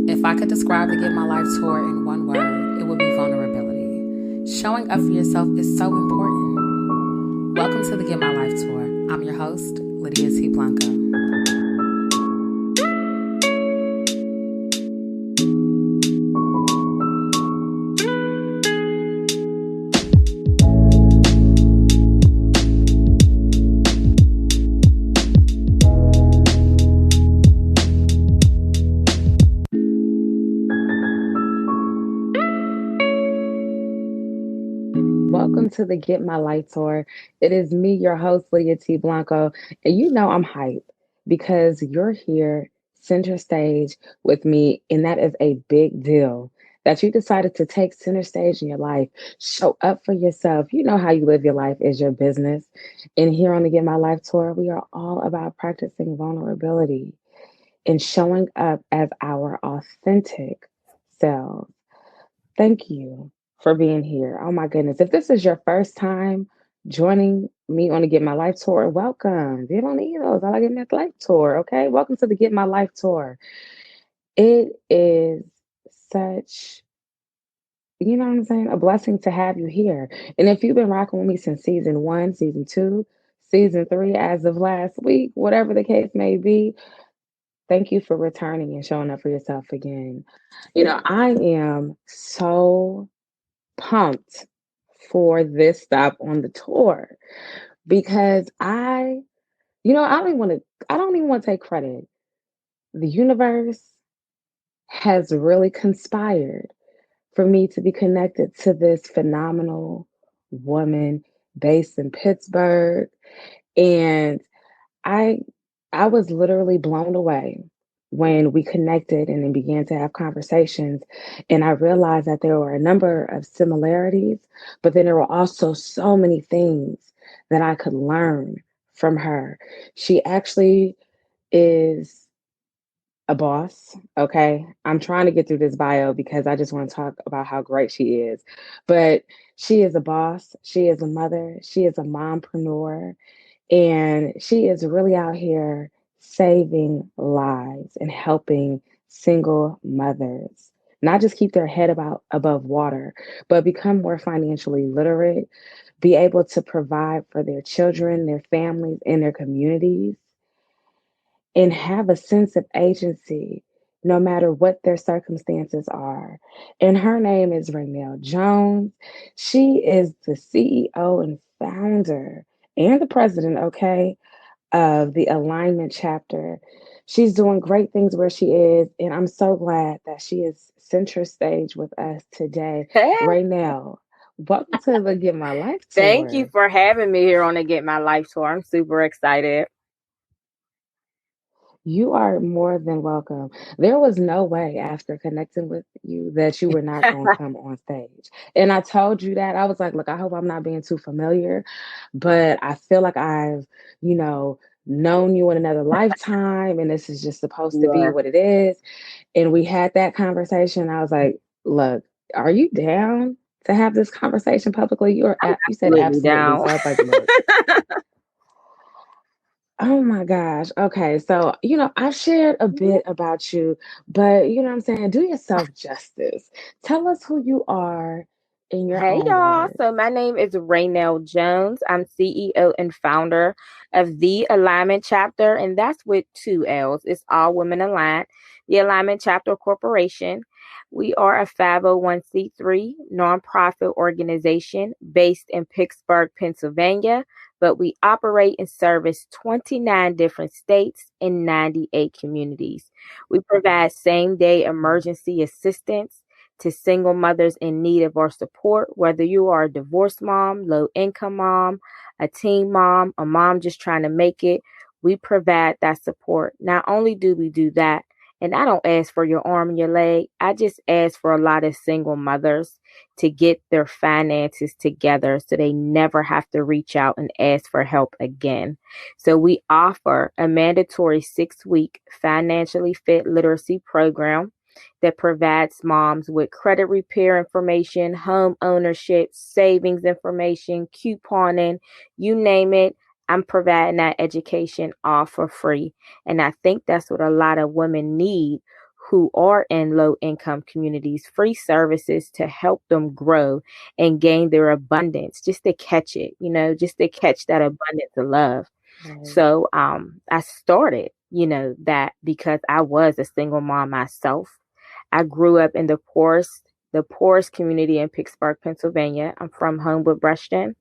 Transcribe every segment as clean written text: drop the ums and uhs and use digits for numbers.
If I could describe the Get My Life tour in one word, it would be vulnerability. Showing up for yourself is so important. Welcome to the Get My Life tour. I'm your host, Lydia T. Blanco. Welcome to the Get My Life tour. It is me, your host, Lydia T. Blanco, and you know I'm hyped because you're here center stage with me, and that is a big deal. That you decided to take center stage in your life, show up for yourself. You know how you live your life is your business. And here on the Get My Life tour, we are all about practicing vulnerability and showing up as our authentic selves. Thank you for being here. Oh my goodness. If this is your first time joining me on the Get My Life tour, welcome. Bienvenidos a la Get My Life tour. Okay. Welcome to the Get My Life tour. It is such, you know what I'm saying? A blessing to have you here. And if you've been rocking with me since season one, season two, season three, as of last week, whatever the case may be, thank you for returning and showing up for yourself again. I am so pumped for this stop on the tour because I don't even want to take credit. The universe has really conspired for me to be connected to this phenomenal woman based in Pittsburgh. And I I was literally blown away when we connected and then began to have conversations. And I realized that there were a number of similarities, but then there were also so many things that I could learn from her. She actually is a boss. Okay. I'm trying to get through this bio because I just want to talk about how great she is. But she is a boss. She is a mother. She is a mompreneur. And she is really out here saving lives and helping single mothers not just keep their head about above water, but become more financially literate, be able to provide for their children, their families, and their communities, and have a sense of agency no matter what their circumstances are. And her name is Ray Nell Jones. She is the CEO and founder and the president, okay, of the Allignment chapter. She's doing great things where she is, and I'm so glad that she is center stage with us today. Ray Nell, welcome to the Get My Life Thank you tour. for having me here on the Get My Life tour. I'm super excited. You are more than welcome. There was no way after connecting with you that you were not going to come on stage. And I told you that. I was like, look, I hope I'm not being too familiar, but I feel like I've, you know, known you in another lifetime and this is just supposed to be Yeah, what it is. And we had that conversation. I was like, look, are you down to have this conversation publicly? You said absolutely absolutely. down. So I was like, look, oh my gosh. Okay. So, I shared a bit about you, but you know what I'm saying? Do yourself justice. Tell us who you are in your Hey own y'all. words. So my name is Ray Nell Jones. I'm CEO and founder of the Alignment chapter, and that's with two L's. It's All Women Aligned, the Alignment Chapter Corporation. We are a 501c3 nonprofit organization based in Pittsburgh, Pennsylvania, but we operate and service 29 different states and 98 communities. We provide same day emergency assistance to single mothers in need of our support, whether you are a divorced mom, low income mom, a teen mom, a mom just trying to make it. We provide that support. Not only do we do that, and I don't ask for your arm and your leg, I just ask for a lot of single mothers to get their finances together so they never have to reach out and ask for help again. So we offer a mandatory 6-week financially fit literacy program that provides moms with credit repair information, home ownership, savings information, couponing, you name it. I'm providing that education all for free. And I think that's what a lot of women need who are in low income communities free services to help them grow and gain their abundance, just to catch it, just to catch that abundance of love. Right. So I started, that because I was a single mom myself. I grew up in the poorest community in Pittsburgh, Pennsylvania. I'm from Homewood, Brushton.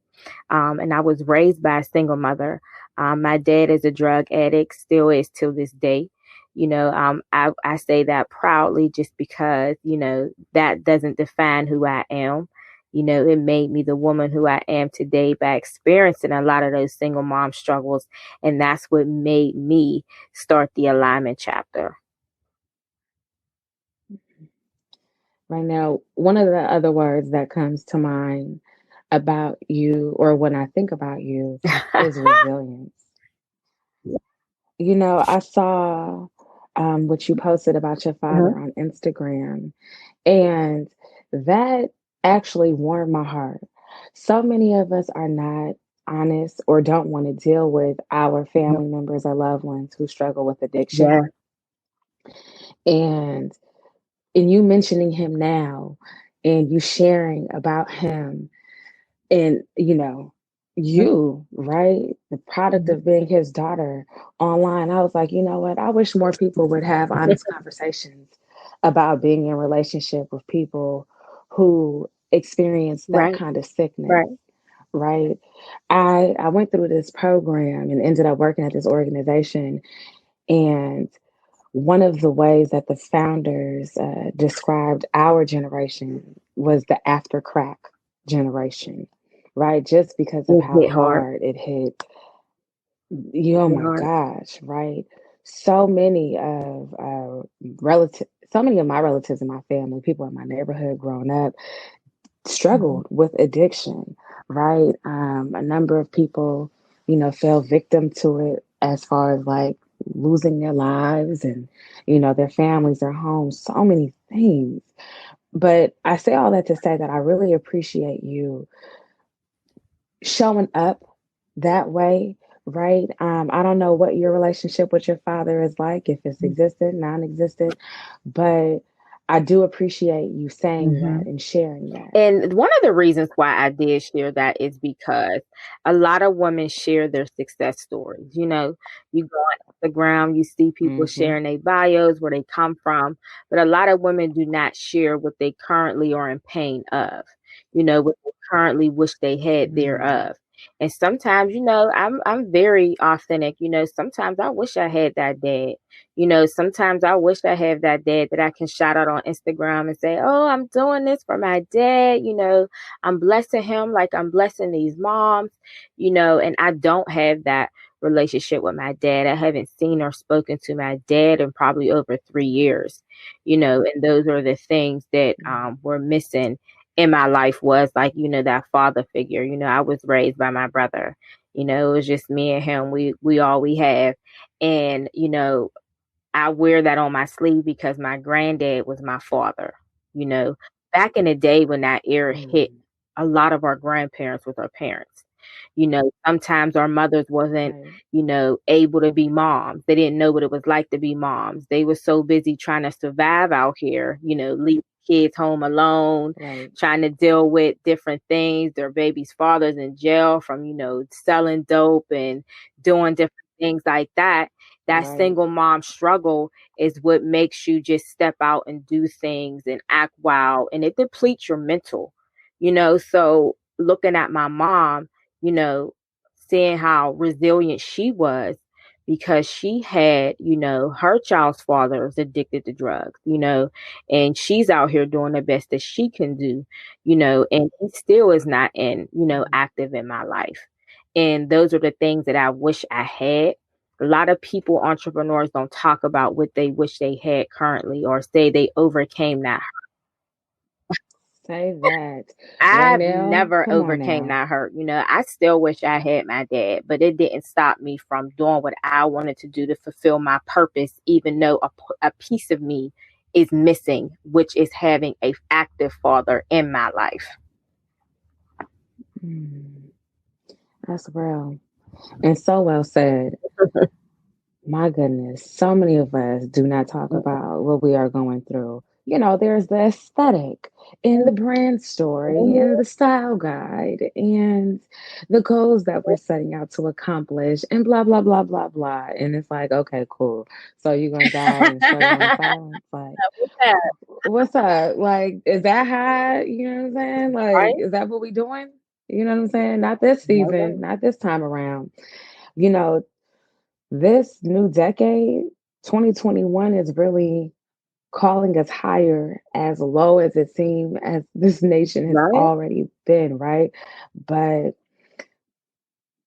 And I was raised by a single mother. My dad is a drug addict, still is till this day. I say that proudly just because, that doesn't define who I am. It made me the woman who I am today by experiencing a lot of those single mom struggles. And that's what made me start the Alignment chapter. Right now, one of the other words that comes to mind about you, or when I think about you, is resilience. I saw what you posted about your father on Instagram, and that actually warmed my heart. So many of us are not honest or don't want to deal with our family members or loved ones who struggle with addiction. Yeah. And in you mentioning him now and you sharing about him and you, right, the product of being his daughter online, I was like, you know what, I wish more people would have honest conversations about being in relationship with people who experience that Right. kind of sickness. Right. Right. I went through this program and ended up working at this organization, and one of the ways that the founders described our generation was the after crack generation, right? Just because of It how hit hard. hard it hit you. Oh Hit my hard. gosh, right? So many of so many of my relatives in my family, people in my neighborhood growing up, struggled with addiction, right? A number of people, fell victim to it as far as like losing their lives and, their families, their homes, so many things. But I say all that to say that I really appreciate you showing up that way, right? I don't know what your relationship with your father is like, if it's existent, non existent, but I do appreciate you saying that and sharing that. And one of the reasons why I did share that is because a lot of women share their success stories. You go on Instagram, you see people Mm-hmm. sharing their bios, where they come from, but a lot of women do not share what they currently are in pain of, what they currently wish they had thereof. And sometimes, I'm very authentic. Sometimes I wish I had that dad. Sometimes I wish I have that dad that I can shout out on Instagram and say, oh, I'm doing this for my dad. I'm blessing him like I'm blessing these moms, and I don't have that relationship with my dad. I haven't seen or spoken to my dad in probably over 3 years, and those are the things that were missing in my life, was like, that father figure. I was raised by my brother. It was just me and him. We all we have. And, I wear that on my sleeve because my granddad was my father. You know, Back in the day when that era hit, a lot of our grandparents was our parents. Sometimes our mothers wasn't, Right. able to be moms. They didn't know what it was like to be moms. They were so busy trying to survive out here, leave kids home alone, Right. trying to deal with different things. Their babies' fathers in jail from, selling dope and doing different things like that. That Right. single mom struggle is what makes you just step out and do things and act wild, and it depletes your mental, so looking at my mom, you know, seeing how resilient she was, because she had, her child's father was addicted to drugs, and she's out here doing the best that she can do, and he still is not active in my life. And those are the things that I wish I had. A lot of people, entrepreneurs, don't talk about what they wish they had currently, or say they overcame that. Say that. Ray I've Nell, never come on overcame now. that hurt. I still wish I had my dad, but it didn't stop me from doing what I wanted to do to fulfill my purpose, even though a piece of me is missing, which is having a active father in my life. Mm, that's real. And so well said. My goodness, so many of us do not talk about what we are going through. There's the aesthetic and the brand story and the style guide and the goals that we're setting out to accomplish and blah, blah, blah, blah, blah. And it's like, okay, cool. So you're going to die and struggle in silence? Like, what's up? Like, is that how, you know what I'm saying? Like, Right? is that what we doing? You know what I'm saying? Not this No season, way. not this time around. You know, this new decade, 2021, is really calling us higher, as low as it seems as this nation has Right? already been, right? But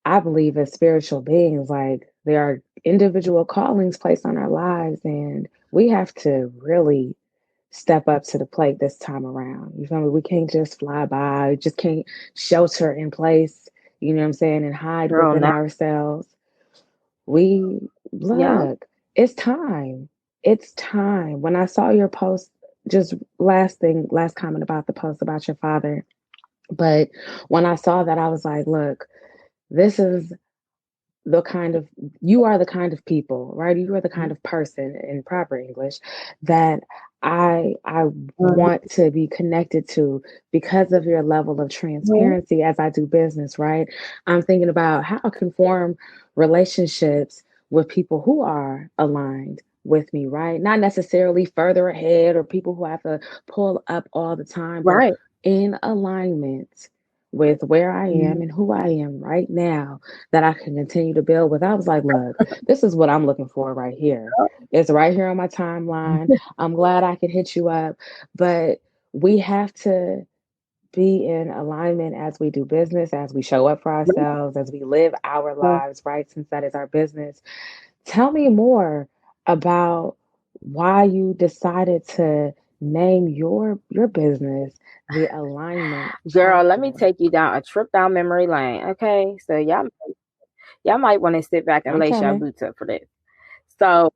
I believe as spiritual beings, like there are individual callings placed on our lives, and we have to really step up to the plate this time around. You feel me? We can't just fly by, we just can't shelter in place, you know what I'm saying, and hide Girl, within no. ourselves. We Yeah. look, it's time. It's time. When I saw your post, just last comment about the post about your father, but when I saw that, I was like, look, this is the kind of you are the kind of people, right? You are the kind of person in proper English that I Mhm. want to be connected to because of your level of transparency as I do business, right? I'm thinking about how I can form relationships with people who are aligned with me, right? Not necessarily further ahead or people who I have to pull up all the time, but Right. in alignment with where I Mhm. am and who I am right now that I can continue to build with. I was like, look, this is what I'm looking for right here. It's right here on my timeline. I'm glad I could hit you up, but we have to be in alignment as we do business, as we show up for ourselves, as we live our lives, right? Since that is our business. Tell me more about why you decided to name your business the Alignment Girl, let me Chapter. take you down a trip down memory lane. Okay. So y'all might want to sit back and I'm lace your coming. boots up for this. So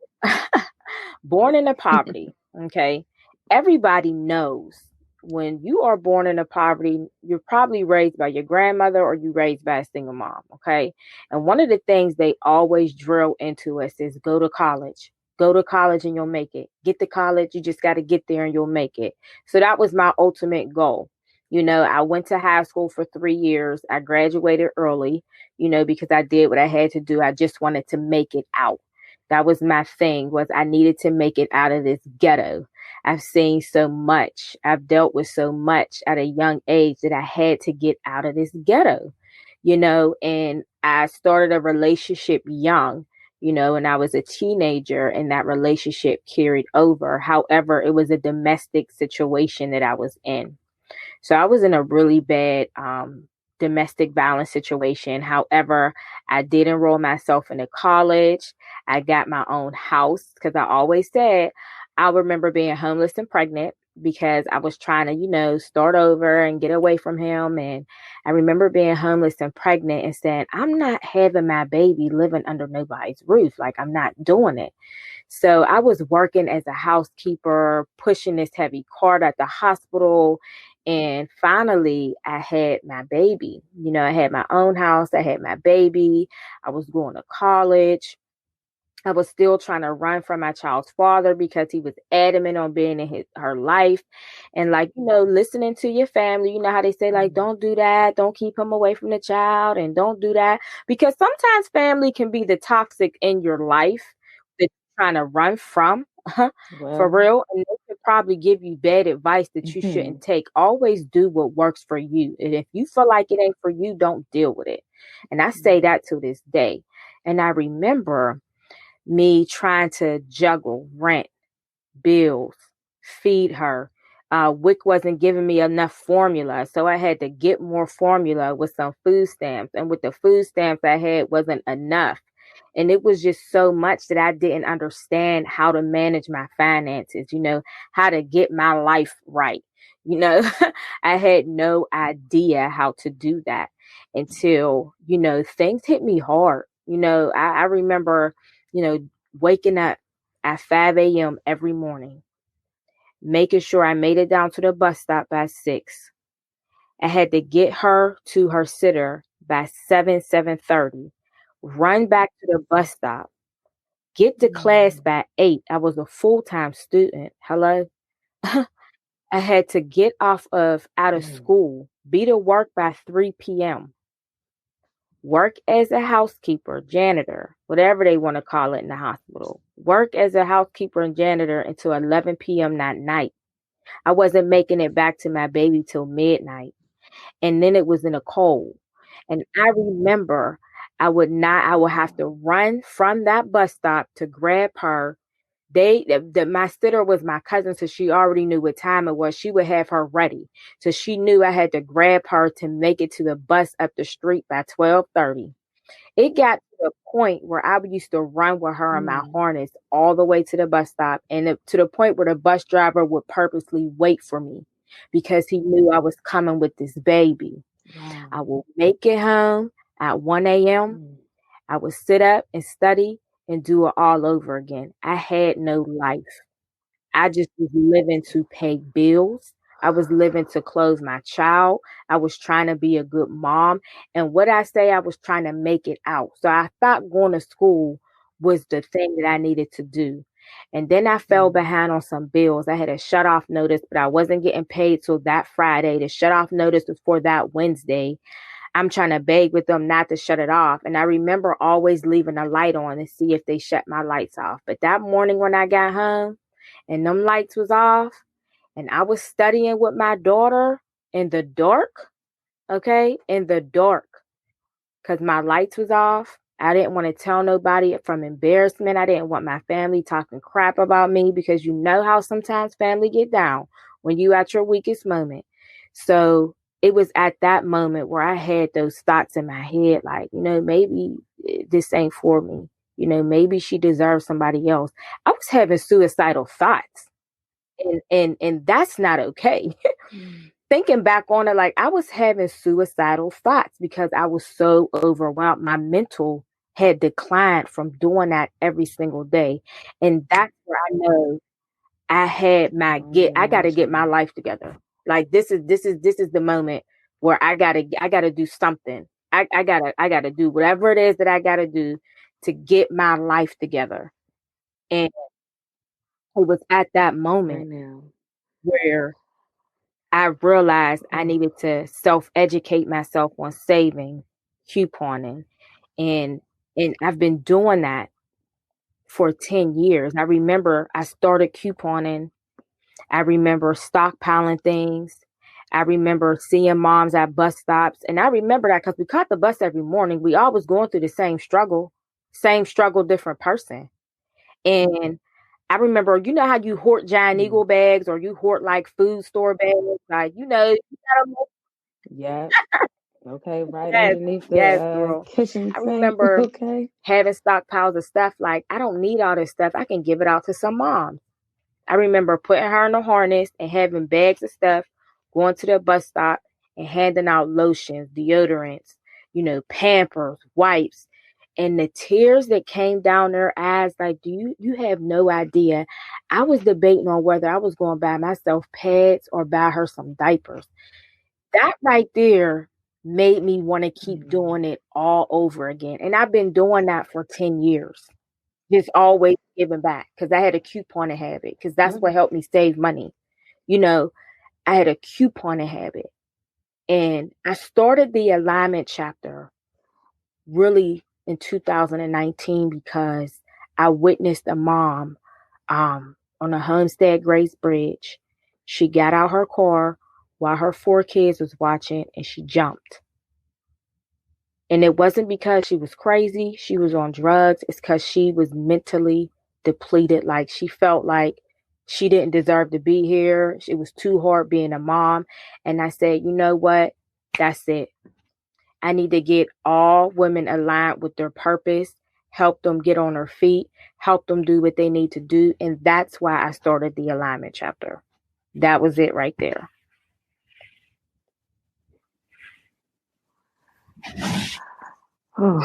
born into poverty, okay? Everybody knows when you are born into poverty, you're probably raised by your grandmother or you raised by a single mom, okay? And one of the things they always drill into us is go to college. Go to college and you'll make it. Get to college, you just got to get there and you'll make it. So that was my ultimate goal. I went to high school for 3 years. I graduated early, because I did what I had to do. I just wanted to make it out. That was my thing, was I needed to make it out of this ghetto. I've seen so much. I've dealt with so much at a young age that I had to get out of this ghetto, and I started a relationship young, and I was a teenager and that relationship carried over. However, it was a domestic situation that I was in. So I was in a really bad domestic violence situation. However, I did enroll myself into college. I got my own house because I always said I remember being homeless and pregnant because I was trying to, start over and get away from him. And I remember being homeless and pregnant and saying, I'm not having my baby living under nobody's roof. Like, I'm not doing it. So I was working as a housekeeper, pushing this heavy cart at the hospital. And finally, I had my baby. I had my own house. I had my baby. I was going to college. I was still trying to run from my child's father because he was adamant on being in her life. And like, listening to your family, you know how they say, like, don't do that. Don't keep him away from the child and don't do that. Because sometimes family can be the toxic in your life that you're trying to run from. For Well, real. And they could probably give you bad advice that you mhm. shouldn't take. Always do what works for you. And if you feel like it ain't for you, don't deal with it. And I say that to this day. And I remember me trying to juggle rent, bills, feed her. WIC wasn't giving me enough formula, so I had to get more formula with some food stamps. And with the food stamps I had wasn't enough. And it was just so much that I didn't understand how to manage my finances, how to get my life right. I had no idea how to do that until, things hit me hard. I remember, you know, waking up at 5 a.m. every morning, making sure I made it down to the bus stop by 6. I had to get her to her sitter by 7:30, run back to the bus stop, get to class by 8. I was a full-time student. Hello? I had to get out of school, be to work by 3 p.m., work as a housekeeper, janitor, whatever they want to call it in the hospital, work as a housekeeper and janitor until 11 p.m. that night. I wasn't making it back to my baby till midnight. And then it was in a cold. And I remember I would have to run from that bus stop to grab her. My sitter was my cousin, so she already knew what time it was. She would have her ready. So she knew I had to grab her to make it to the bus up the street by 12:30. It got to the point where I used to run with her in my harness all the way to the bus stop, and to the point where the bus driver would purposely wait for me because he knew I was coming with this baby. Wow. I will make it home at 1 a.m. I would sit up and study and do it all over again. I had no life. I just was living to pay bills. I was living to clothe my child. I was trying to be a good mom. And what I say, I was trying to make it out. So I thought going to school was the thing that I needed to do. And then I fell behind on some bills. I had a shut off notice, but I wasn't getting paid till that Friday. The shut off notice was for that Wednesday. I'm trying to beg with them not to shut it off. And I remember always leaving a light on to see if they shut my lights off. But that morning when I got home and them lights was off and I was studying with my daughter in the dark, in the dark, because my lights was off. I didn't want to tell nobody from embarrassment. I didn't want my family talking crap about me because you know how sometimes family get down when you at your weakest moment. So it was at that moment where I had those thoughts in my head, like, maybe this ain't for me. Maybe she deserves somebody else. I was having suicidal thoughts, and that's not okay. Thinking back on it, like I was having suicidal thoughts because I was so overwhelmed. My mental had declined from doing that every single day. And that's where I know I had I got to get my life together. Like this is the moment where I gotta do something. I gotta do whatever it is that I gotta do to get my life together. And it was at that moment where I realized I needed to self-educate myself on saving, couponing, and I've been doing that for 10 years. I remember I started couponing. I remember stockpiling things. I remember seeing moms at bus stops. And I remember that because we caught the bus every morning. We always going through the same struggle, different person. And I remember, you know how you hoard Giant Eagle bags or you hoard like food store bags? Like, you gotta Yeah. Okay, right yes, underneath yes, the girl. kitchen I sink. remember Okay. having stockpiles of stuff like, I don't need all this stuff. I can give it out to some moms. I remember putting her in a harness and having bags of stuff, going to the bus stop and handing out lotions, deodorants, Pampers, wipes. And the tears that came down their eyes, like, you have no idea. I was debating on whether I was going to buy myself pads or buy her some diapers. That right there made me want to keep doing it all over again. And I've been doing that for 10 years. Just always giving back because I had a couponing habit because that's what helped me save money. I had a couponing habit. And I started the Alignment chapter really in 2019 because I witnessed a mom on the Homestead Grace Bridge. She got out her car while her 4 kids was watching and she jumped. And it wasn't because she was crazy, she was on drugs. It's because she was mentally depleted. Like she felt like she didn't deserve to be here. It was too hard being a mom. And I said, you know what? That's it. I need to get all women aligned with their purpose, help them get on their feet, help them do what they need to do. And that's why I started the Alignment chapter. That was it right there. Oh,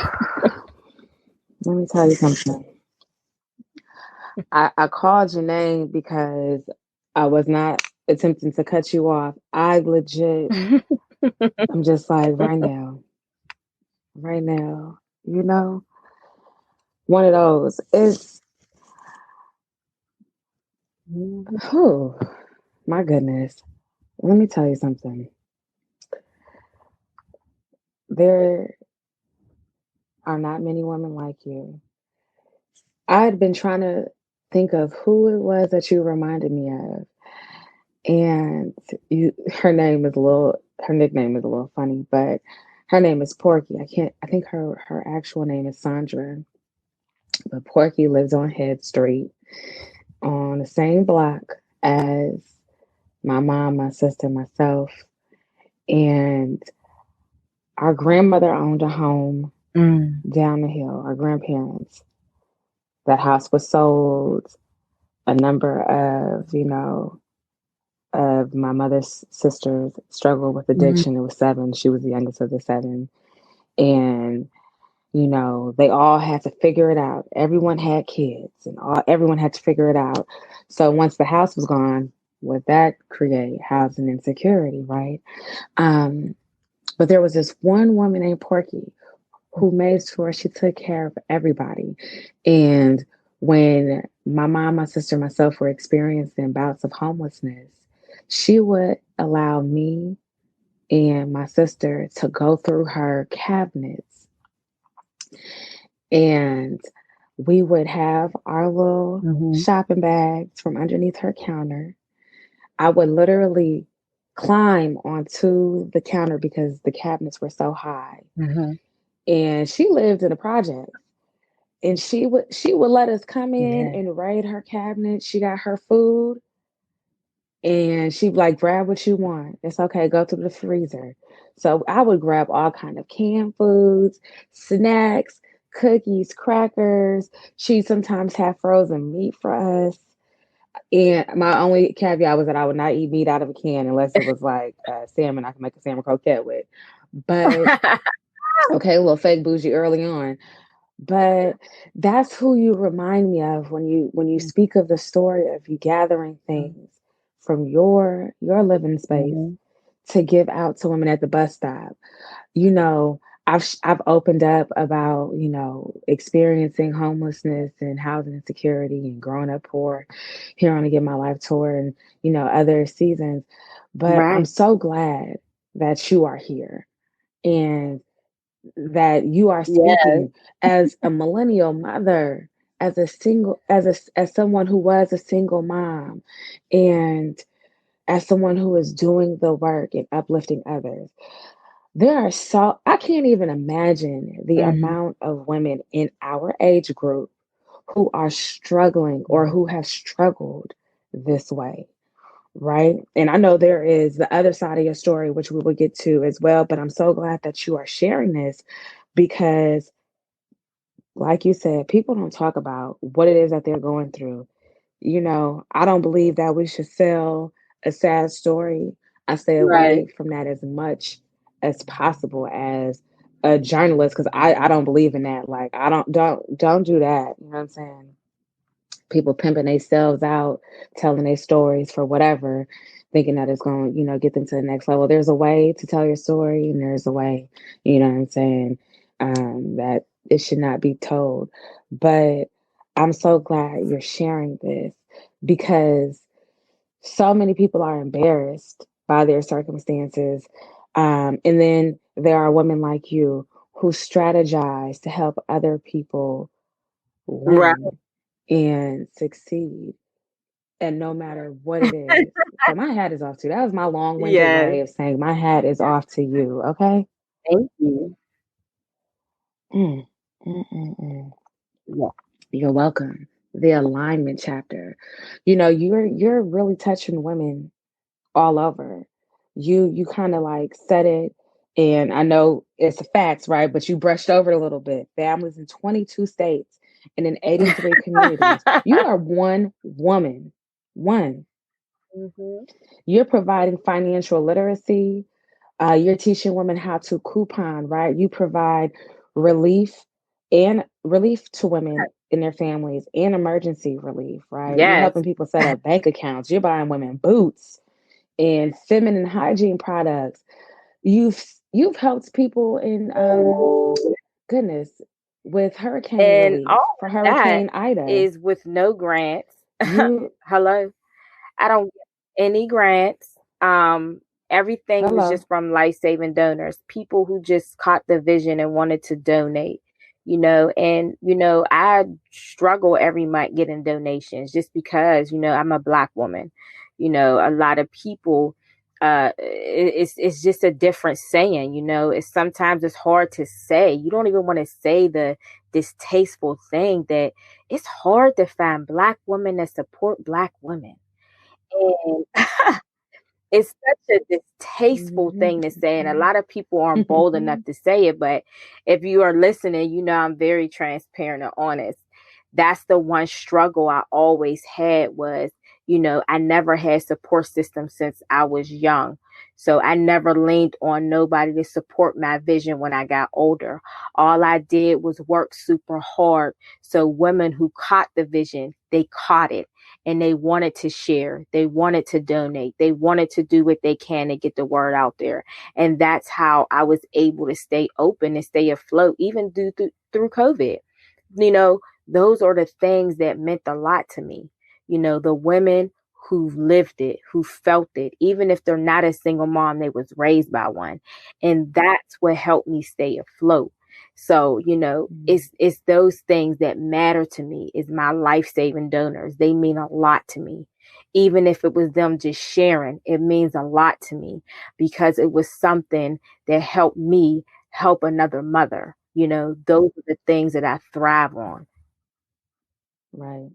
let me tell you something. I called your name because I was not attempting to cut you off. I legit, I'm just like, right now, one of those. It's, Mhm. oh, my goodness. Let me tell you something. There are not many women like you. I had been trying to think of who it was that you reminded me of. And her name is a little, her nickname is a little funny, but her name is Porky. I think her actual name is Sandra, but Porky lives on Head Street on the same block as my mom, my sister, myself, and our grandmother owned a home Mm. down the hill. Our grandparents. That house was sold. A number of, of my mother's sisters struggled with Mhm. addiction. It was seven. She was the youngest of the seven. And, they all had to figure it out. Everyone had kids and everyone had to figure it out. So once the house was gone, would that create housing insecurity, right? Um, but there was this one woman named Porky who made sure she took care of everybody. And when my mom, my sister, myself were experiencing bouts of homelessness, she would allow me and my sister to go through her cabinets, and we would have our little Mhm. shopping bags from underneath her counter. I would literally climb onto the counter because the cabinets were so high. Mhm. And she lived in a project. And she would let us come in Yeah. and raid her cabinet. She got her food, and she'd like, grab what you want. It's okay, go to the freezer. So I would grab all kind of canned foods, snacks, cookies, crackers. She sometimes have frozen meat for us. And my only caveat was that I would not eat meat out of a can unless it was like salmon I can make a salmon croquette with. But okay, a little fake bougie early on. But that's who you remind me of when you speak of the story of you gathering things from your living space Mhm. to give out to women at the bus stop. You know, I've opened up about, experiencing homelessness and housing insecurity and growing up poor here on the Get My Life tour and, other seasons. But I'm Right. so glad that you are here and that you are Yes. speaking as a millennial mother, as someone who was a single mom, and as someone who is doing the work and uplifting others. I can't even imagine the Mhm. amount of women in our age group who are struggling or Mhm. who have struggled this way. Right. And I know there is the other side of your story, which we will get to as well. But I'm so glad that you are sharing this because, like you said, people don't talk about what it is that they're going through. I don't believe that we should sell a sad story. I stay Right. away from that as much as possible as a journalist because I don't believe in that. Like I don't do that. You know what I'm saying? People pimping themselves out, telling their stories for whatever, thinking that it's going to, get them to the next level. There's a way to tell your story, and there's a way, you know what I'm saying, that it should not be told. But I'm so glad you're sharing this because so many people are embarrassed by their circumstances. And then there are women like you who strategize to help other people Right. win and succeed. And no matter what it is. So my hat is off to you. That was my long-winded Yes. way of saying my hat is off to you. Okay. Thank you. Mm, mm, mm, mm. Yeah. You're welcome. The alignment chapter. You're really touching women all over. You kind of like said it, and I know it's a fact, right? But you brushed over it a little bit. Families in 22 states and in 83 communities. You are one woman. One. Mhm. You're providing financial literacy. You're teaching women how to coupon, right? You provide relief relief to women in their families and emergency relief, right? You're Yes. helping people set up bank accounts. You're buying women boots and feminine hygiene products. You've helped people in goodness. with hurricane And relief all for of that Hurricane Ida. is with no grants. You Hello. I don't get any grants. Everything was hello. just from life saving donors, people who just caught the vision and wanted to donate, you know. And, you know, I struggle every month getting donations just because, you know, I'm a Black woman. You know, a lot of people, it's just a different saying, you know. It's sometimes it's hard to say. You don't even want to say the distasteful thing that it's hard to find Black women that support Black women. And it's such a distasteful Hmm. thing to say, and a lot of people aren't bold enough to say it. But if you are listening, you know I'm very transparent and honest. That's the one struggle I always had was, you know, I never had support system since I was young. So I never leaned on nobody to support my vision when I got older. All I did was work super hard. So women who caught the vision, they caught it and they wanted to share. They wanted to donate. They wanted to do what they can to get the word out there. And that's how I was able to stay open and stay afloat, even through COVID. You know, those are the things that meant a lot to me. You know, the women who lived it, who felt it, even if they're not a single mom, they was raised by one. And that's what helped me stay afloat. So, you know, it's those things that matter to me is my life-saving donors. They mean a lot to me. Even if it was them just sharing, it means a lot to me because it was something that helped me help another mother. You know, those are the things that I thrive on. Right,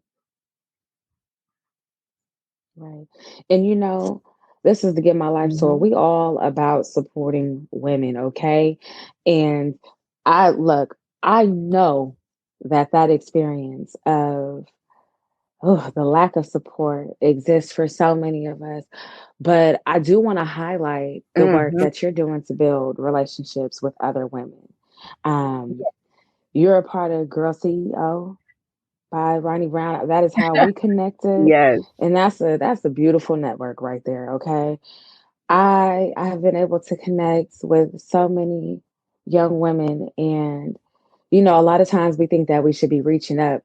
right. And you know, this is the Get My Life tour. Hmm. We all about supporting women, okay? And I look, I know that that experience of the lack of support exists for so many of us. But I do want to highlight the work Hmm. that you're doing to build relationships with other women. Um, you're a part of Girl CEO by Ronnie Brown. That is how we connected. Yes. And that's a beautiful network right there. Okay. I have been able to connect with so many young women, and you know, a lot of times we think that we should be reaching up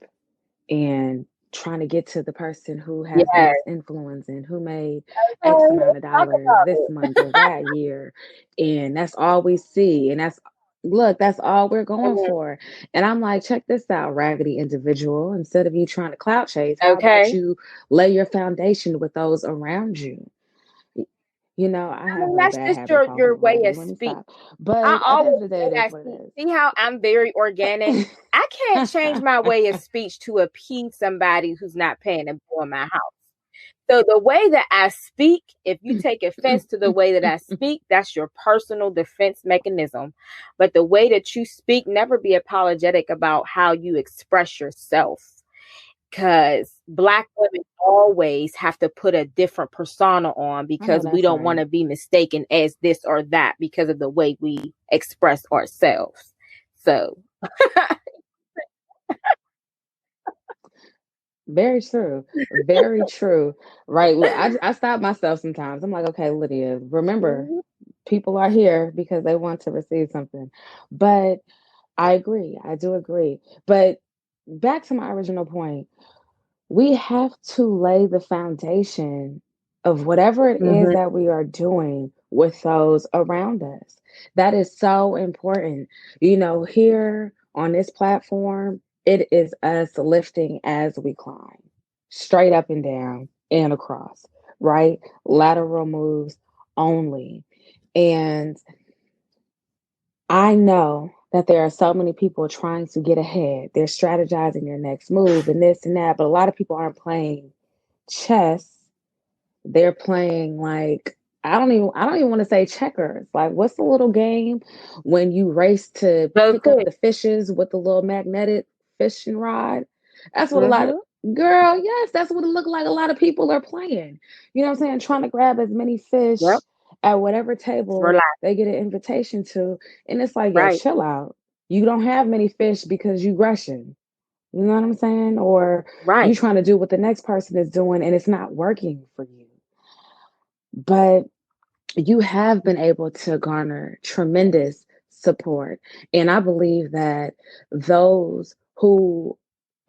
and trying to get to the person who has the Yes. most influence and who made X Okay, amount let's of talk dollars about this it. month or that year. And that's all we see. And that's, look, that's all we're going Mhm. for. And I'm like, check this out, raggedy individual. Instead of you trying to clout chase, how about Okay. you lay your foundation with those around you? You know, I I have mean, a that's bad just habit of calling your people way raggedy. of Let me speaking. stop. I But at the end always of the day, say it is that. what See, it see how I'm very organic. is. I can't change my way of speech to appease somebody who's not paying a bill in my house. So the way that I speak, if you take offense to the way that I speak, that's your personal defense mechanism. But the way that you speak, never be apologetic about how you express yourself. Because Black women always have to put a different persona on I know because we that's don't want right. to be mistaken as this or that because of the way we express ourselves. So, Very true. Very true. Right. Look, I stop myself sometimes. I'm like, okay, Lydia, remember, mhm, people are here because they want to receive something. But I agree. I do agree. But back to my original point, we have to lay the foundation of whatever it is mhm, that we are doing with those around us. That is so important. You know, here on this platform, it is us lifting as we climb, straight up and down and across, right? Lateral moves only. And I know that there are so many people trying to get ahead. They're strategizing their next move and this and that, but a lot of people aren't playing chess. They're playing like I don't even want to say checkers. Like what's the little game when you race to go pick up quick. the fishes with the little magnetic fishing rod? That's what a lot of Mhm, girl, yes, that's what it looked like a lot of people are playing. You know what I'm saying? Trying to grab as many fish yep, at whatever table relax. they get an invitation to. And it's like, yo, Right, chill out. You don't have many fish because you rushing. You know what I'm saying? Or you right. trying to do what the next person is doing and it's not working for you. But you have been able to garner tremendous support. And I believe that those who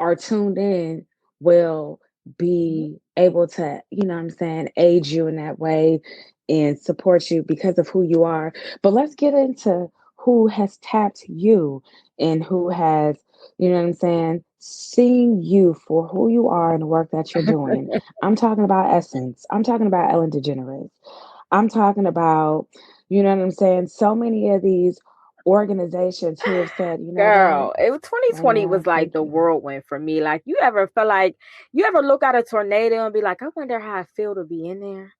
are tuned in will be able to, you know what I'm saying, aid you in that way and support you because of who you are. But let's get into who has tapped you and who has, you know what I'm saying, seen you for who you are and the work that you're doing. I'm talking about Essence. I'm talking about Ellen DeGeneres. I'm talking about, you know what I'm saying, so many of these organizations who have said, you know what, Girl, it was 2020 Ray was like thank the you. whirlwind for me. Like, you ever feel like you ever look at a tornado and be like, I wonder how I feel to be in there?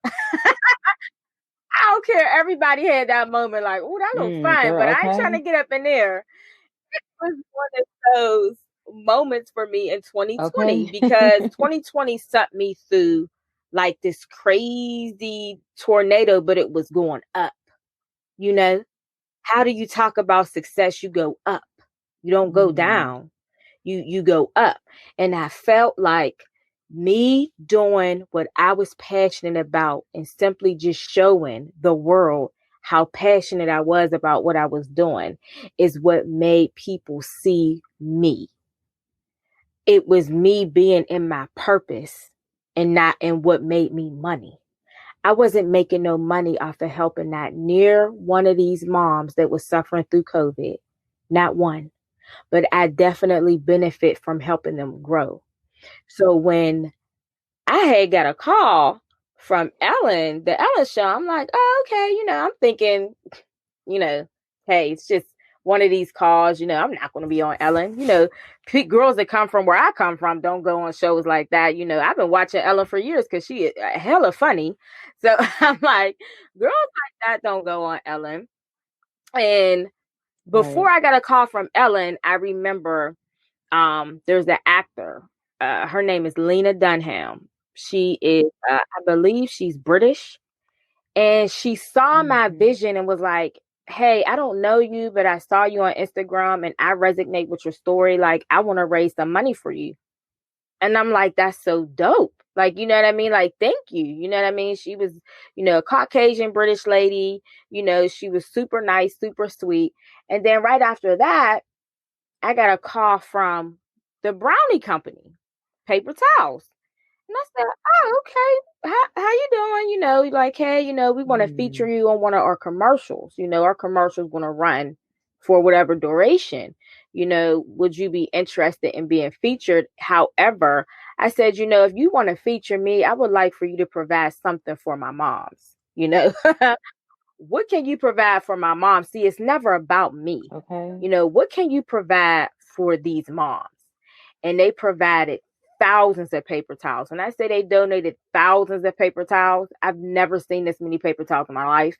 I don't care. Everybody had that moment, like, oh, that looks fine, but Girl, I ain't trying to okay. get up in there. It was one of those moments for me in 2020 Okay. because 2020 sent me through like this crazy tornado, but it was going up. You know, how do you talk about success? You go up. You don't go Mm, down. You go up. And I felt like me doing what I was passionate about and simply just showing the world how passionate I was about what I was doing is what made people see me. It was me being in my purpose and not in what made me money. I wasn't making no money off of helping not near one of these moms that was suffering through COVID. Not one. But I definitely benefit from helping them grow. So when I had got a call from Ellen, the Ellen show, I'm like, oh, okay, I'm thinking, you know, hey, it's just one of these calls, I'm not going to be on Ellen. Girls that come from where I come from don't go on shows like that. I've been watching Ellen for years because she is hella funny. So I'm like, girls like that don't go on Ellen. And before right. I got a call from Ellen, I remember there's an actor. Her name is Lena Dunham. She is, I believe she's British. And she saw my Hmm. vision and was like, hey, I don't know you, but I saw you on Instagram and I resonate with your story. Like, I want to raise some money for you. And I'm like, that's so dope. Like, you know what I mean? Like, thank you. You know what I mean? She was, a Caucasian British lady. She was super nice, super sweet. And then right after that, I got a call from the brownie company, paper towels. And I said, oh, okay. How you doing? Like, hey, we want to feature Mm, you on one of our commercials. Our commercial's going to run for whatever duration. Would you be interested in being featured? However, I said, if you want to feature me, I would like for you to provide something for my moms. What can you provide for my mom? See, it's never about me. okay. What can you provide for these moms? And they provided thousands of paper towels. When I say they donated thousands of paper towels, I've never seen this many paper towels in my life.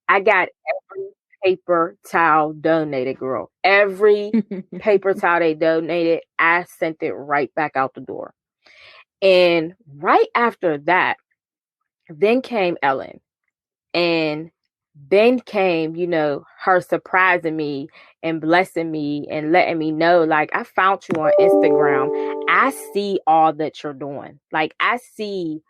I got every paper towel donated, girl. Every paper towel they donated, I sent it right back out the door. And right after that, then came Ellen. And then came, her surprising me and blessing me and letting me know, like, I found you on Instagram. I see all that you're doing. Like, I see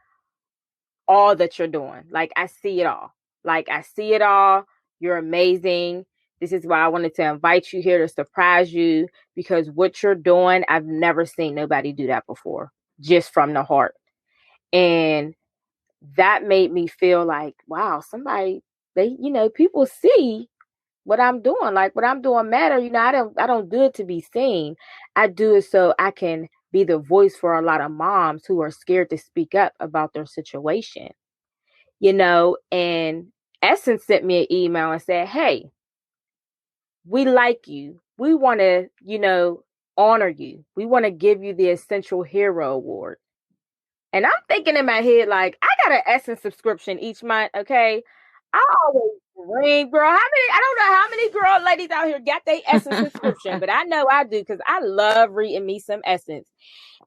all that you're doing. Like, I see it all. Like, I see it all. You're amazing. This is why I wanted to invite you here to surprise you because what you're doing, I've never seen nobody do that before, just from the heart. And that made me feel like, wow, somebody, people see what I'm doing. Like, what I'm doing matter. I don't do it to be seen. I do it so I can be the voice for a lot of moms who are scared to speak up about their situation. And Essence sent me an email and said, hey, we like you. We want to, honor you. We want to give you the Essential Hero Award. And I'm thinking in my head, like, I got an Essence subscription each month, okay? I always dream, girl. I don't know how many girl ladies out here got their Essence subscription, but I know I do because I love reading me some Essence.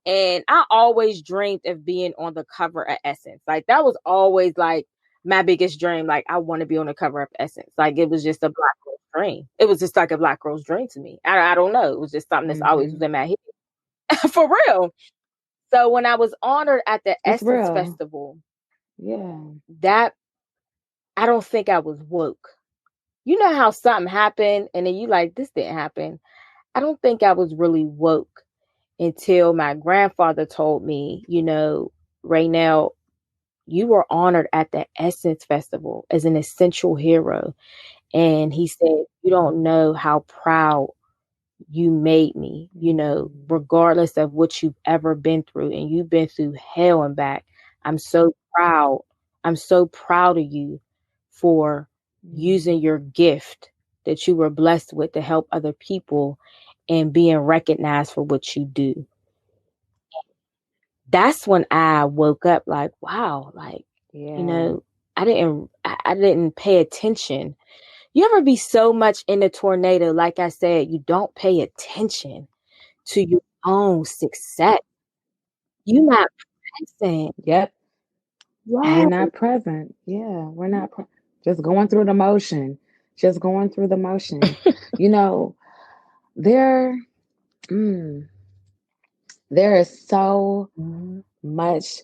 And I always dreamed of being on the cover of Essence. Like, that was always like my biggest dream. Like, I want to be on the cover of Essence. Like, it was just a black girl's dream. It was just like a black girl's dream to me. I don't know. It was just something that's always was Hmm. in my head. For real. So when I was honored at the It's Essence real. Festival, Yeah. that I don't think I was woke. you know how something happened and then you like, this didn't happen. I don't think I was really woke until my grandfather told me, Ray Nell, you were honored at the Essence Festival as an essential hero. And he said, you don't know how proud you made me, regardless of what you've ever been through. And you've been through hell and back. I'm so proud. I'm so proud of you for using your gift that you were blessed with to help other people and being recognized for what you do. That's when I woke up like, wow, like, I didn't pay attention. You ever be so much in a tornado, like I said, you don't pay attention to your own success. You're not present. Yep. Yeah. We're not present. Yeah, we're not just going through the motion. Just going through the motion. There there is so much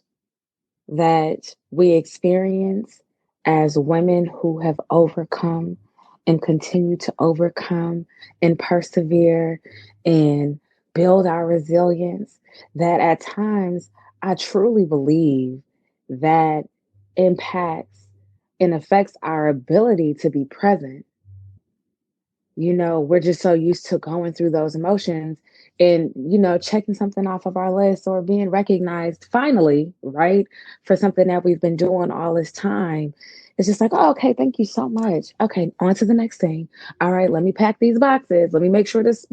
that we experience as women who have overcome and continue to overcome and persevere and build our resilience, that at times I truly believe that impacts and affects our ability to be present. We're just so used to going through those emotions and, checking something off of our list or being recognized finally, right, for something that we've been doing all this time. It's just like, oh, okay, thank you so much. Okay, on to the next thing. All right, let me pack these boxes. Let me make sure this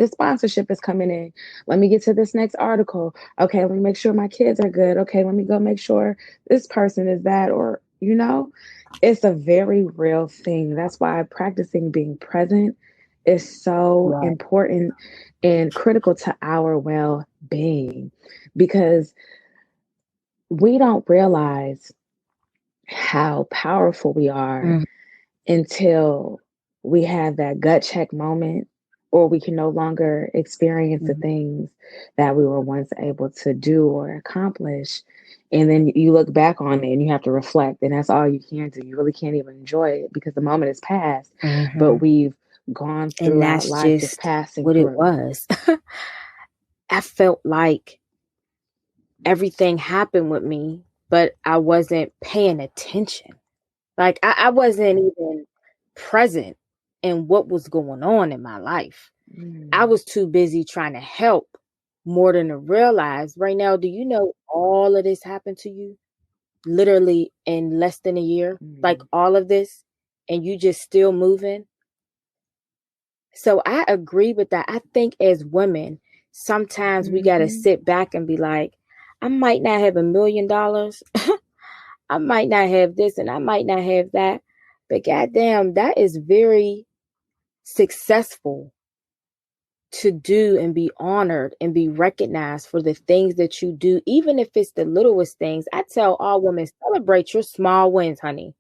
sponsorship is coming in. Let me get to this next article. Okay, let me make sure my kids are good. Okay, let me go make sure this person is that, or, it's a very real thing. That's why practicing being present is so important and critical to our well-being, because we don't realize how powerful we are until we have that gut check moment, or we can no longer experience the things that we were once able to do or accomplish. And then you look back on it and you have to reflect, and that's all you can do. You really can't even enjoy it because the moment is past, but we've gone throughout life just passing what through. It was. I felt like everything happened with me, but I wasn't paying attention. Like I wasn't even present in what was going on in my life. I was too busy trying to help more than to realize. Right now, do you know all of this happened to you literally in less than a year? Like all of this, and you just still moving. So I agree with that. I think as women, sometimes we got to sit back and be like, I might not have $1 million. I might not have this and I might not have that. But goddamn, that is very successful to do and be honored and be recognized for the things that you do, even if it's the littlest things. I tell all women, celebrate your small wins, honey,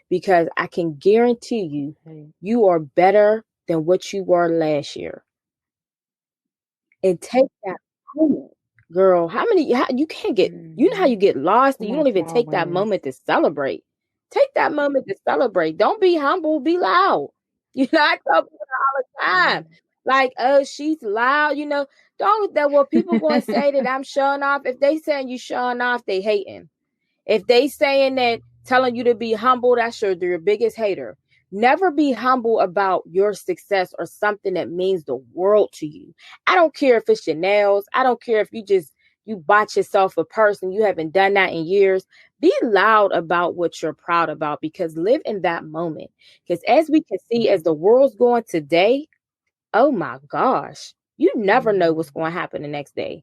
because I can guarantee you, you are better than what you were last year. And take that moment, girl. You can't get, you know how you get lost and you don't even take that moment to celebrate. Take that moment to celebrate. Don't be humble, be loud. I tell people all the time, like, oh, she's loud, don't that what people going to say that I'm showing off. If they saying you showing off, they hating. If they saying that, telling you to be humble, that's your biggest hater. Never be humble about your success or something that means the world to you. I don't care if it's your nails. I don't care if you bought yourself a purse and you haven't done that in years. Be loud about what you're proud about, because live in that moment. Because as we can see, as the world's going today, oh my gosh, you never know what's going to happen the next day.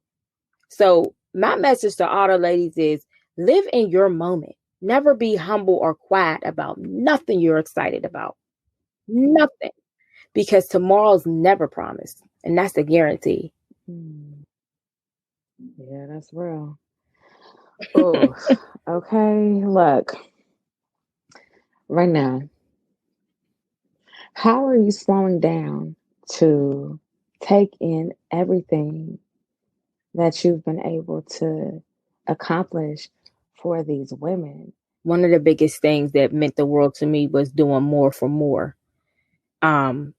So my message to all the ladies is live in your moment. Never be humble or quiet about nothing you're excited about. Nothing. Because tomorrow's never promised. And that's a guarantee. Yeah, that's real. Oh, okay. Look, right now, how are you slowing down to take in everything that you've been able to accomplish for these women? One of the biggest things that meant the world to me was doing more for more. Um,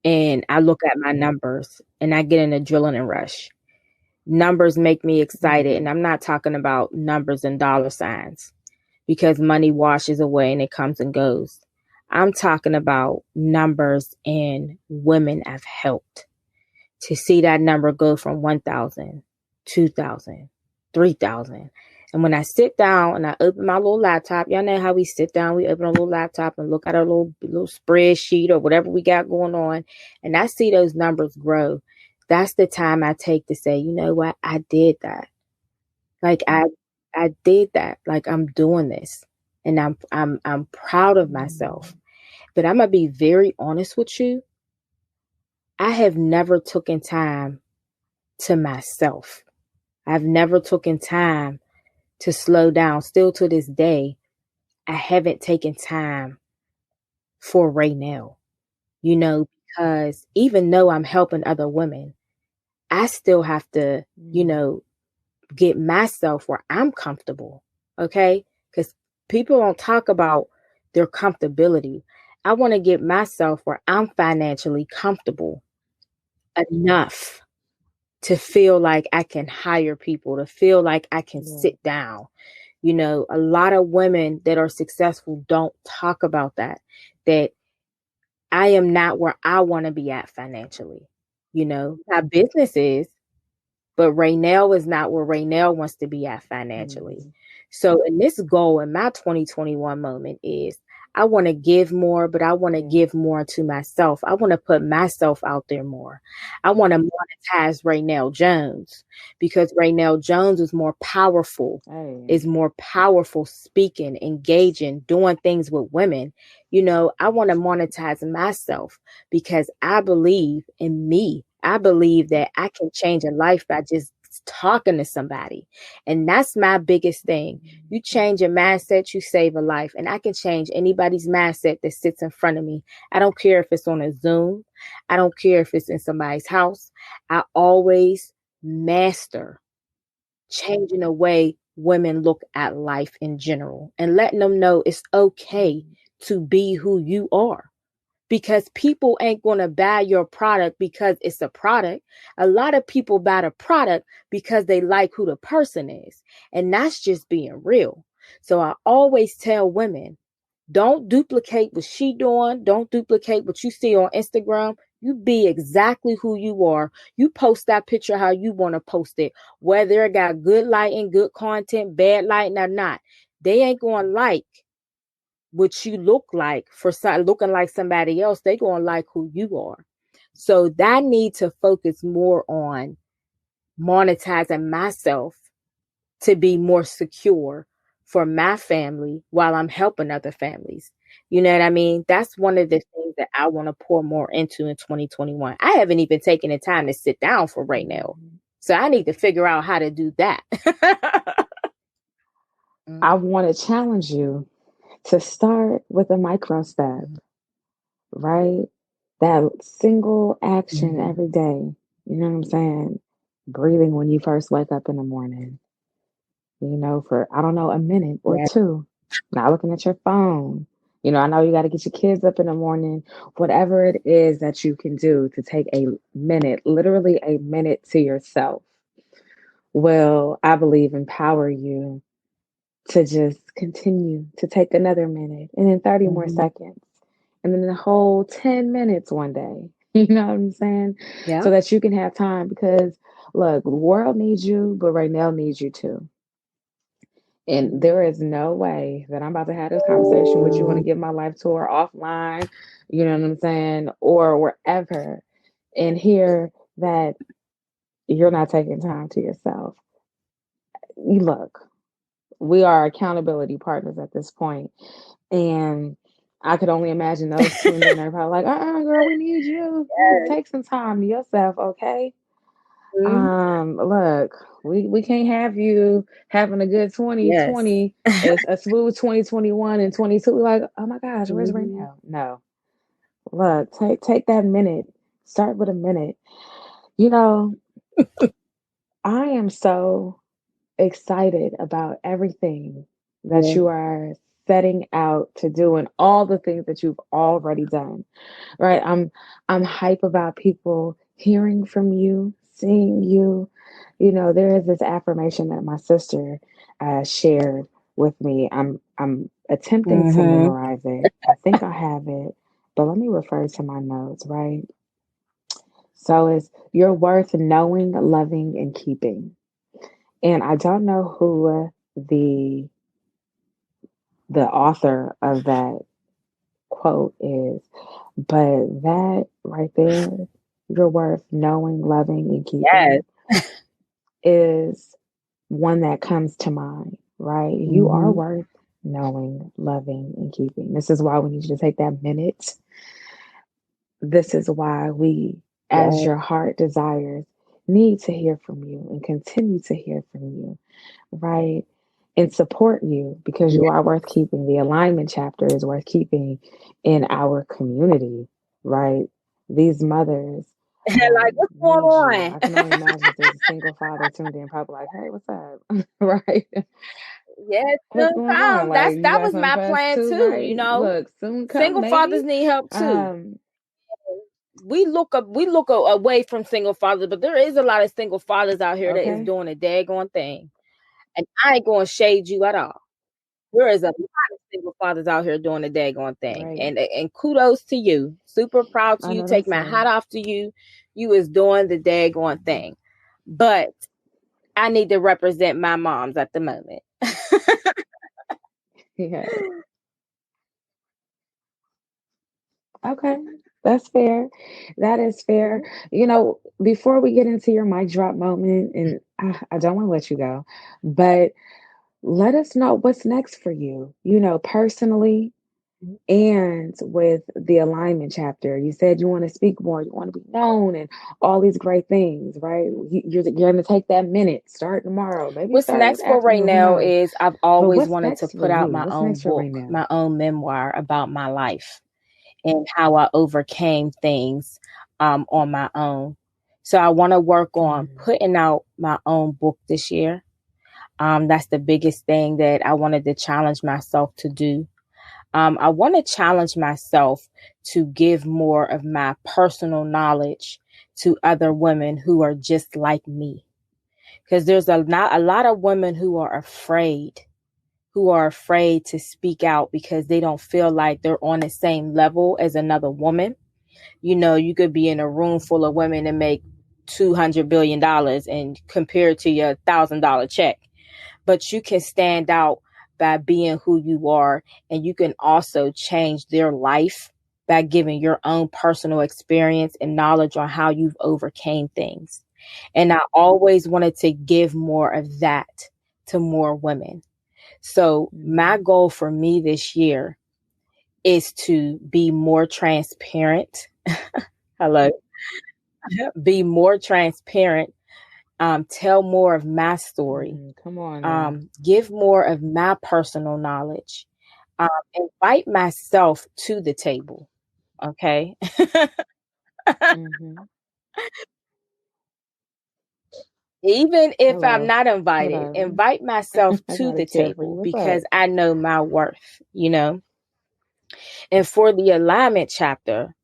and I look at my numbers and I get an adrenaline rush. Numbers make me excited. And I'm not talking about numbers and dollar signs because money washes away and it comes and goes. I'm talking about numbers and women I've helped. To see that number go from 1,000, 2,000, 3,000. And when I sit down and I open my little laptop, y'all know how we sit down, we open a little laptop and look at our little spreadsheet or whatever we got going on, and I see those numbers grow. That's the time I take to say, you know what, I did that. Like I did that. Like I'm doing this, and I'm proud of myself. But I'm gonna be very honest with you. I have never taken time to myself. I've never taken time to slow down. Still to this day, I haven't taken time for Ray Nell, because even though I'm helping other women, I still have to, get myself where I'm comfortable. Okay. Because people don't talk about their comfortability. I want to get myself where I'm financially comfortable enough to feel like I can hire people, to feel like I can sit down. A lot of women that are successful don't talk about that I am not where I want to be at financially. My business is, but Ray Nell is not where Ray Nell wants to be at financially. So in this goal in my 2021 moment is I want to give more, but I want to give more to myself. I want to put myself out there more. I want to monetize Ray Nell Jones because Ray Nell Jones is more powerful, is more powerful speaking, engaging, doing things with women. I want to monetize myself because I believe in me. I believe that I can change a life by just talking to somebody. And that's my biggest thing. You change your mindset, you save a life. And I can change anybody's mindset that sits in front of me. I don't care if it's on a Zoom. I don't care if it's in somebody's house. I always master changing the way women look at life in general and letting them know it's okay to be who you are. Because people ain't going to buy your product because it's a product. A lot of people buy the product because they like who the person is. And that's just being real. So I always tell women, don't duplicate what she doing. Don't duplicate what you see on Instagram. You be exactly who you are. You post that picture how you want to post it, whether it got good lighting, good content, bad lighting or not. They ain't going to like what you look like for looking like somebody else. They gonna like who you are. So that need to focus more on monetizing myself to be more secure for my family while I'm helping other families. You know what I mean? That's one of the things that I want to pour more into in 2021. I haven't even taken the time to sit down for right now. So I need to figure out how to do that. I want to challenge you to start with a micro step, right? That single action every day. You know what I'm saying? Breathing when you first wake up in the morning, for, I don't know, a minute or Yeah. two. Not looking at your phone. I know you got to get your kids up in the morning. Whatever it is that you can do to take a minute, literally a minute to yourself, will, I believe, empower you to just continue to take another minute and then 30 more seconds and then the whole 10 minutes one day. You know what I'm saying? Yeah. So that you can have time because look, the world needs you, but Ray Nell needs you too. And there is no way that I'm about to have this conversation with you on a Give My Life tour offline, you know what I'm saying, or wherever, and hear that you're not taking time to yourself. You look, we are accountability partners at this point. And I could only imagine those tuned in are probably like, girl, we need you. You need to take some time to yourself, okay? Look, we can't have you having a good Yes. 2020, a smooth 2021 and 22. Like, oh my gosh, where's Ray now? No. Look, take that minute. Start with a minute. I am so excited about everything that Yeah. you are setting out to doing all the things that you've already done, right? I'm hype about people hearing from you, seeing you. You know, there is this affirmation that my sister shared with me. I'm attempting to Mm-hmm. memorize it. I think I have it, but let me refer to my notes, right? So it's you're worth knowing, loving, and keeping. And I don't know who the author of that quote is, but that right there, you're worth knowing, loving, and Yes. keeping, is one that comes to mind, right? You are Mm-hmm. worth knowing, loving, and keeping. This is why we need you to take that minute. This is why we, as Yes. your heart desires, need to hear from you and continue to hear from you, right? And support you because you Yes. are worth keeping. The alignment chapter is worth keeping in our community, right? These mothers Like, what's going need you. on? I can only imagine if there's a single father tuned in, probably like, hey, what's up? Right? Yes, What's soon going on? come. Like, you That got was something my for us plan too, too. right? Look, soon come, Single maybe. fathers need help too. Um, We look away from single fathers, but there is a lot of single fathers out here that is okay. doing a daggone thing. And I ain't gonna shade you at all. There is a lot of single fathers out here doing a daggone thing. Right. And kudos to you. Super proud to I you. know Take that's my right. hat off to you. You is doing the daggone thing. But I need to represent my moms at the moment. Yeah. Okay. That's fair. That is fair. You know, before we get into your mic drop moment, and I don't want to let you go, but let us know what's next for you, you know, personally and with the alignment chapter. You said you want to speak more, you want to be known, and all these great things, right? You're going to take that minute, start tomorrow, maybe What's start next this for Ray afternoon, who Nell knows? is I've But always what's wanted to next for put out you? my What's own next for right book, now? my own memoir about my life and how I overcame things on my own. So I want to work on Mm, putting out my own book this year. That's the biggest thing that I wanted to challenge myself to do. I want to challenge myself to give more of my personal knowledge to other women who are just like me. Because there's not a lot of women who are afraid to speak out because they don't feel like they're on the same level as another woman. You know, you could be in a room full of women and make $200 billion and compared to your $1,000 check, but you can stand out by being who you are. And you can also change their life by giving your own personal experience and knowledge on how you've overcame things. And I always wanted to give more of that to more women. So my mhm, goal for me this year is to be more transparent. Hello. Be more transparent. Tell more of my story. come on now. Give more of my personal knowledge. Invite myself to the table. Okay. Hmm. Even if I'm Hello. not Hold invited, on. invite myself I to gotta the cheer for you. table What's because up? I know my worth, you know? And for the alignment chapter,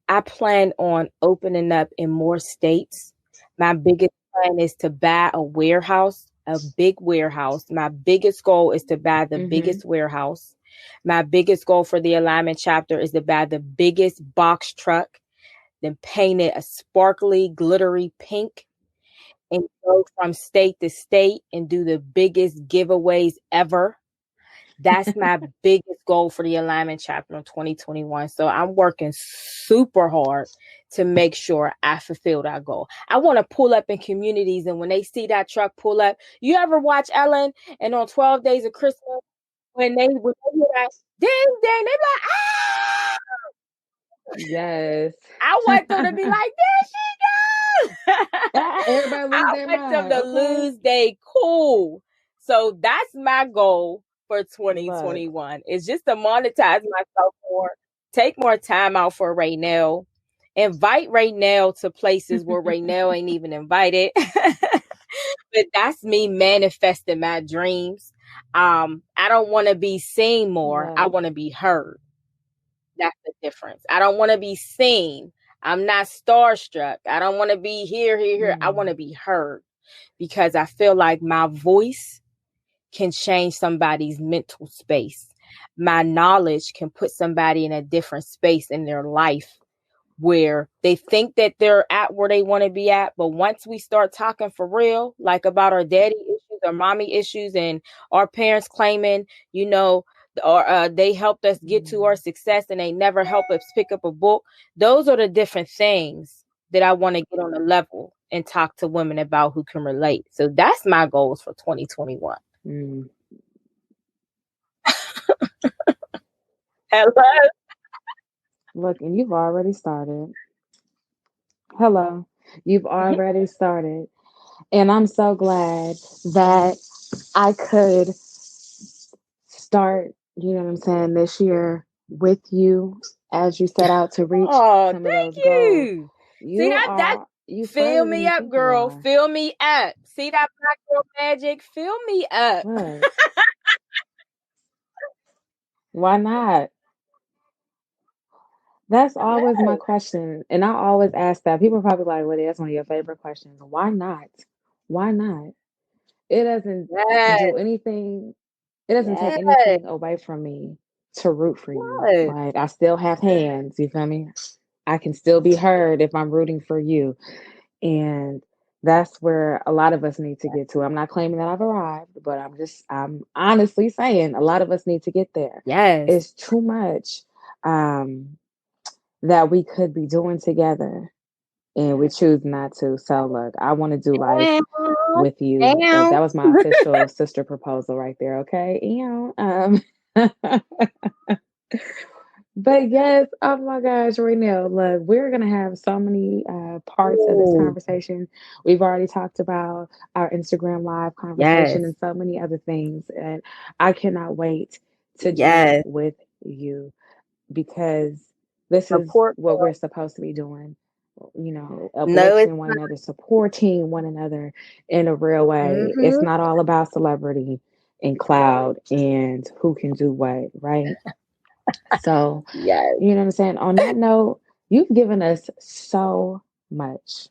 I plan on opening up in more states. My biggest plan is to buy a warehouse, a big warehouse. My biggest goal is to buy the Hmm. biggest warehouse. My biggest goal for the alignment chapter is to buy the biggest box truck, then paint it a sparkly, glittery pink, and go from state to state and do the biggest giveaways ever. That's my biggest goal for the alignment chapter in 2021. So I'm working super hard to make sure I fulfill that goal. I want to pull up in communities, and when they see that truck pull up, you ever watch Ellen and on 12 Days of Christmas when they hear that ding ding, they be like, ah! Yes. I want them to be like, there she goes. Everybody I lose their want them mind. to Okay. lose they cool. So that's my goal for Look. 2021 is just to monetize myself more, take more time out for Ray Nell, invite Ray Nell to places where Ray Nell ain't even invited. But that's me manifesting my dreams. I don't want to be seen more. I Look. want to be heard. That's the difference. I don't want to be seen. I'm not starstruck. I don't want to be here. I want to be heard, because I feel like my voice can change somebody's mental space. My knowledge can put somebody in a different space in their life where they think that they're at where they want to be at. But once we start talking for real, like about our daddy issues or mommy issues, and our parents claiming, or they helped us get to our success and they never helped us pick up a book. Those are the different things that I want to get on a level and talk to women about who can relate. So that's my goals for 2021. Hello. Look, and you've already started. Hello. You've already started. And I'm so glad that I could start, you know what I'm saying, this year with you as you set out to reach Oh, some of thank those goals. you. See that You fill further than me you up, think you girl. are. Fill me up. See that black girl magic? Fill me up. Look, why not? That's always my question. And I always ask that. People are probably like, well, that's one of your favorite questions. Why not? Why not? It doesn't Yes. do anything. It doesn't take Yes. anything away from me to root for you. Yes. Like, I still have hands. You feel me? I can still be heard if I'm rooting for you. And that's where a lot of us need to get to. I'm not claiming that I've arrived, but I'm honestly saying a lot of us need to get there. Yes. It's too much that we could be doing together and we choose not to. So look, I want to do life with you. That was my official sister proposal right there. Okay. But yes, oh my gosh, Ray Nell, look, we're gonna have so many parts of this Ooh, conversation. We've already talked about our Instagram live conversation yes. and so many other things, and I cannot wait to do it Yes. with you because this is Support. what we're supposed to be doing. You know, No, it's uplifting one another, supporting one another in a real way. It's mm-hmm. not all about celebrity and cloud and who can do what, right? So, Yes. you know what I'm saying? On that note, you've given us so much.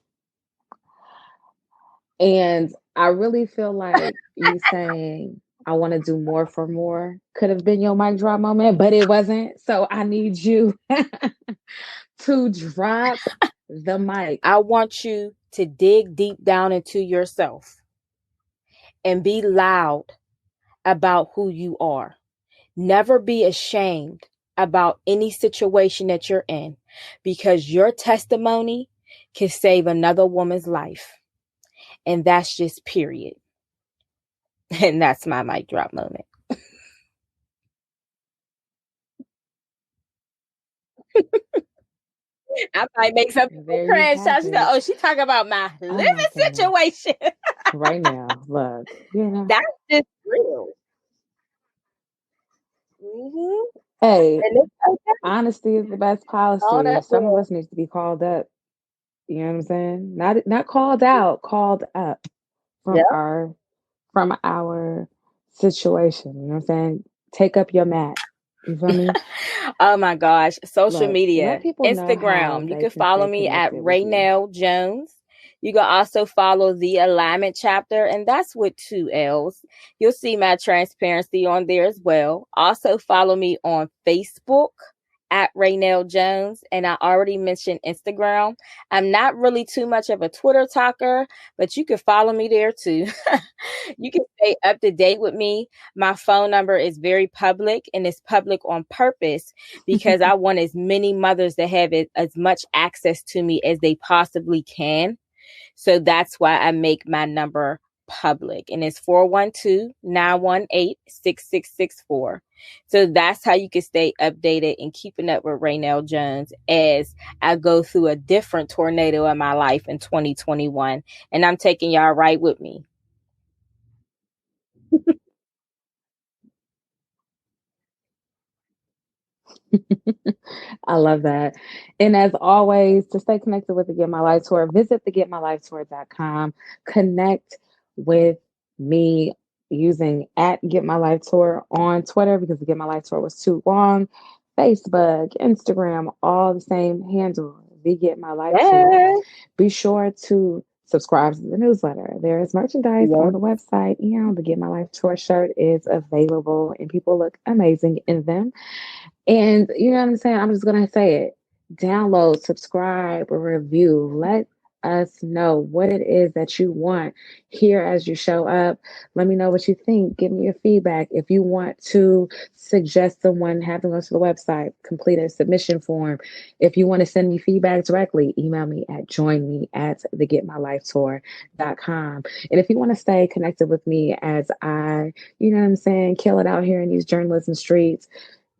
And I really feel like you saying, I want to do more for more could have been your mic drop moment, but it wasn't. So I need you to drop the mic. I want you to dig deep down into yourself and be loud about who you are. Never be ashamed about any situation that you're in, because your testimony can save another woman's life. And that's just period. And that's my mic drop moment. I might make some people There you cringe. have it. She talking about my Oh living my goodness. situation. Right now, look, That's just real. Mm-hmm. hey, And it's okay. honesty is the best All policy. that Some of real. us need to be called up. You know what I'm saying? Not called out, called up Yeah. from our situation. You know what I'm saying? Take up your mat. You feel me? Oh my gosh. Social Look, let media, people know how Instagram. You they can can follow stay me at connected with Ray you. Nell Jones. You can also follow the Alignment chapter, and that's with 2 L's. You'll see my transparency on there as well. Also follow me on Facebook at Ray Nell Jones. And I already mentioned Instagram. I'm not really too much of a Twitter talker, but you can follow me there too. You can stay up to date with me. My phone number is very public, and it's public on purpose because I want as many mothers to have as much access to me as they possibly can. So that's why I make my number public, and it's 412-918-6664. So that's how you can stay updated and keeping up with Ray Nell Jones as I go through a different tornado in my life in 2021. And I'm taking y'all right with me. I love that. And as always, to stay connected with the Get My Life Tour, visit the getmylifetour.com. Connect with me using at Get My Life Tour on Twitter because the Get My Life Tour was too long. Facebook, Instagram, all the same handle, the Get My Life Tour. Yes. Be sure to subscribe to the newsletter. There is merchandise on Yes. the website, and the Get My Life Tour shirt is available, and people look amazing in them. And you know what I'm saying? I'm just going to say it. Download, subscribe, or review. Let us know what it is that you want here as you show up. Let me know what you think. Give me your feedback. If you want to suggest someone, have them go to the website, complete a submission form. If you want to send me feedback directly, email me at joinme@thegetmylifetour.com. And if you want to stay connected with me as I, you know what I'm saying, kill it out here in these journalism streets,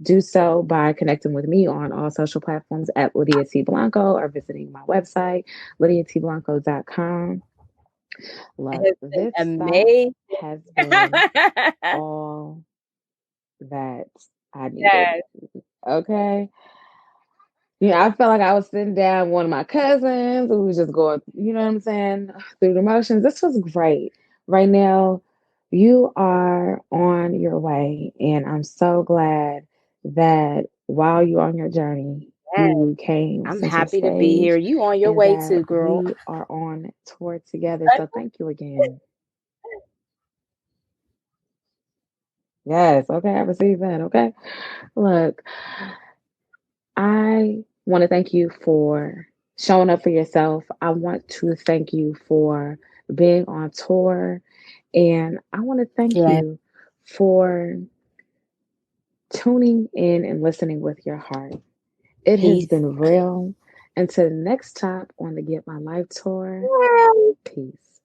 do so by connecting with me on all social platforms at Lydia T. Blanco or visiting my website, lydiatblanco.com. Look, It's this been stop amazing. has been all that I needed. Yes. Okay. Yeah, I felt like I was sitting down with one of my cousins who was just going, you know what I'm saying, through the motions. This was great. Right now, you are on your way, and I'm so glad that while you're on your journey, Yes. you came I'm center happy to be here. stage You on your and way that too, girl. we are on tour together. So thank you again. Yes, okay, I received that. Okay. Look, I want to thank you for showing up for yourself. I want to thank you for being on tour. And I want to thank Yes. you for tuning in and listening with your heart. It has Peace. been real. Until next stop on the Get My Life Tour, Yes. peace.